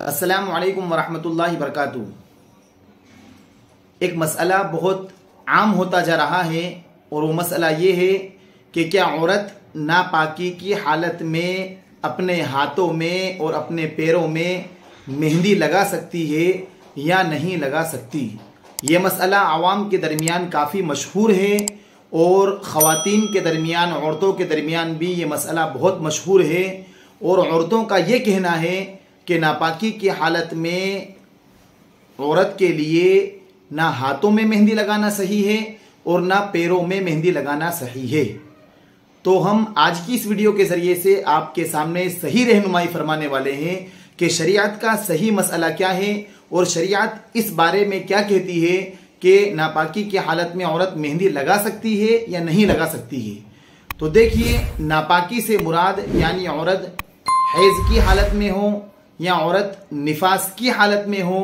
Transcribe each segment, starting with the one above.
अस्सलामु अलैकुम वरहमतुल्लाहि वबरकातुहू। एक मसला बहुत आम होता जा रहा है और वो मसला ये है कि क्या औरत नापाकी की हालत में अपने हाथों में और अपने पैरों में मेहंदी लगा सकती है या नहीं लगा सकती। ये मसला आवाम के दरमियान काफ़ी मशहूर है और ख़वातीन के दरमियान, औरतों के दरमियान भी ये मसला बहुत मशहूर है। और औरतों का ये कहना है कि नापाकी की हालत में औरत के लिए ना हाथों में मेहंदी लगाना सही है और ना पैरों में मेहंदी लगाना सही है। तो हम आज की इस वीडियो के ज़रिए से आपके सामने सही रहनुमाई फरमाने वाले हैं कि शरीयत का सही मसला क्या है और शरीयत इस बारे में क्या कहती है कि नापाकी की हालत में औरत मेहंदी लगा सकती है या नहीं लगा सकती है। तो देखिए, नापाकी से मुराद यानी औरत हैज़ की हालत में हो या औरत निफास की हालत में हो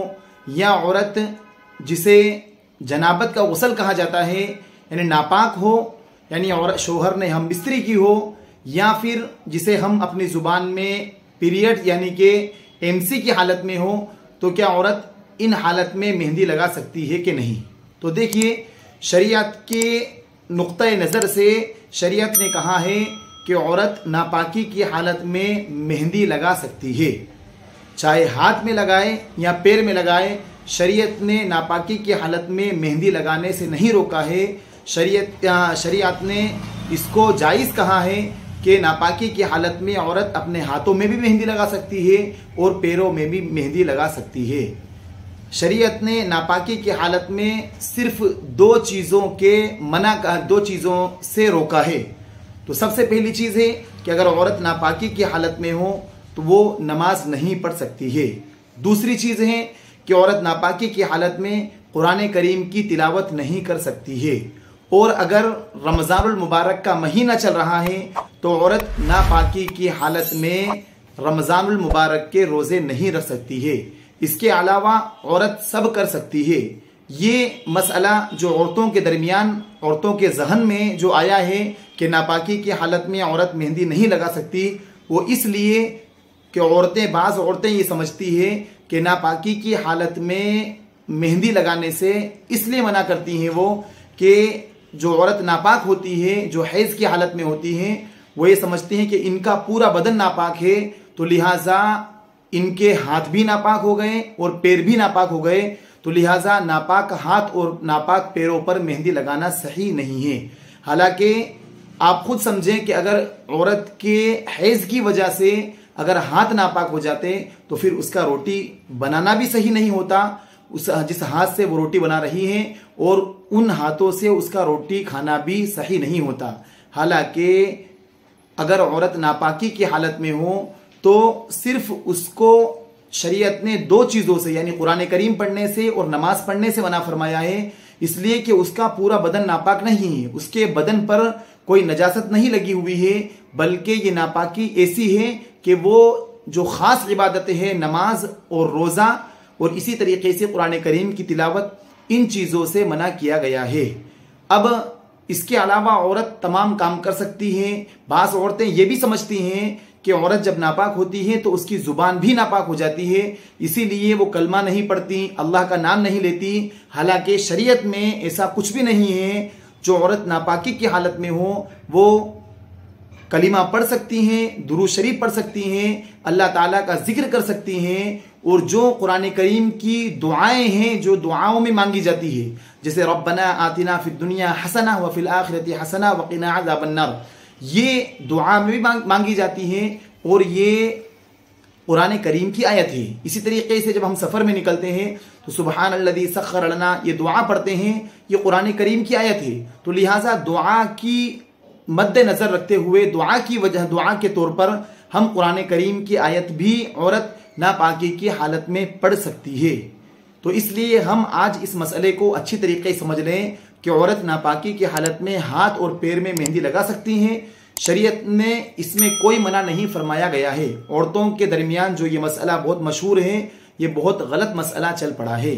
या औरत जिसे जनाबत का गुस्ल कहा जाता है यानी नापाक हो, यानी औरत शोहर ने हम बिस्तरी की हो, या फिर जिसे हम अपनी ज़ुबान में पीरियड यानी कि एमसी की हालत में हो, तो क्या औरत इन हालत में मेहंदी लगा सकती है कि नहीं। तो देखिए, शरीयत के नुक्ते नज़र से शरीयत ने कहा है कि औरत नापाकी की हालत में मेहंदी लगा सकती है, चाहे हाथ में लगाए या पैर में लगाए। शरीयत ने नापाकी की हालत में मेहंदी लगाने से नहीं रोका है। शरीयत ने इसको जायज़ कहा है कि नापाकी की हालत में औरत अपने हाथों में भी मेहंदी लगा सकती है और पैरों में भी मेहंदी लगा सकती है। शरीयत ने नापाकी की हालत में सिर्फ दो चीज़ों से रोका है। तो सबसे पहली चीज़ है कि अगर औरत नापाकी की हालत में हो तो वो नमाज नहीं पढ़ सकती है। दूसरी चीज़ है कि औरत नापाकी की हालत में कुरान करीम की तिलावत नहीं कर सकती है। और अगर रमज़ानुल मुबारक का महीना चल रहा है तो औरत नापाकी की हालत में रमज़ानुल मुबारक के रोज़े नहीं रख सकती है। इसके अलावा औरत सब कर सकती है। ये मसला जो औरतों के दरमियान, औरतों के जहन में जो आया है कि नापाकी की हालत में औरत मेहंदी नहीं लगा सकती, वो इसलिए कि बाज़ औरतें ये समझती है कि नापाकी की हालत में मेहंदी लगाने से इसलिए मना करती हैं वो कि जो औरत नापाक होती है, जो हैज़ की हालत में होती हैं, वो ये समझती हैं कि इनका पूरा बदन नापाक है, तो लिहाजा इनके हाथ भी नापाक हो गए और पैर भी नापाक हो गए, तो लिहाजा नापाक हाथ और नापाक पैरों पर मेहंदी लगाना सही नहीं है। हालांकि आप खुद समझें कि अगर औरत के हैज़ की वजह से अगर हाथ नापाक हो जाते तो फिर उसका रोटी बनाना भी सही नहीं होता। जिस हाथ से वो रोटी बना रही है और उन हाथों से उसका रोटी खाना भी सही नहीं होता। हालांकि अगर औरत नापाकी की हालत में हो तो सिर्फ उसको शरीयत ने दो चीज़ों से यानी कुरान करीम पढ़ने से और नमाज पढ़ने से मना फरमाया है, इसलिए कि उसका पूरा बदन नापाक नहीं है, उसके बदन पर कोई नजासत नहीं लगी हुई है, बल्कि ये नापाकी ऐसी है कि वो जो ख़ास इबादतें हैं, नमाज और रोज़ा और इसी तरीके से कुरान करीम की तिलावत, इन चीज़ों से मना किया गया है। अब इसके अलावा औरत तमाम काम कर सकती है। बाज़ औरतें ये भी समझती हैं कि औरत जब नापाक होती है तो उसकी ज़ुबान भी नापाक हो जाती है, इसीलिए वो कलमा नहीं पढ़ती, अल्लाह का नाम नहीं लेती। हालांकि शरीयत में ऐसा कुछ भी नहीं है। जो औरत नापाकी की हालत में हो वो कलिमा पढ़ सकती हैं, दुरूद शरीफ पढ़ सकती हैं, अल्लाह ताला का जिक्र कर सकती हैं, और जो कुरान करीम की दुआएं हैं जो दुआओं में मांगी जाती है, जैसे रब्बना आतिना फिद दुनिया हसना व फिल आखिरति हसना व क़िना अज़ाबन नार, ये दुआ में भी मांगी जाती हैं और ये कुरान करीम की आयत है। इसी तरीके से जब हम सफ़र में निकलते हैं तो सुबहान अल्लज़ी सख्खर लना, ये दुआ पढ़ते हैं, ये कुरान करीम की आयत है। तो लिहाजा दुआ की मद्देनज़र रखते हुए, दुआ के तौर पर हम कुरान करीम की आयत भी औरत नापाकी की हालत में पढ़ सकती है। तो इसलिए हम आज इस मसले को अच्छी तरीके से समझ लें कि औरत नापाकी की हालत में हाथ और पैर में मेहंदी लगा सकती हैं। शरीयत ने इसमें कोई मना नहीं फरमाया गया है। औरतों के दरमियान जो ये मसला बहुत मशहूर है, ये बहुत गलत मसला चल पड़ा है।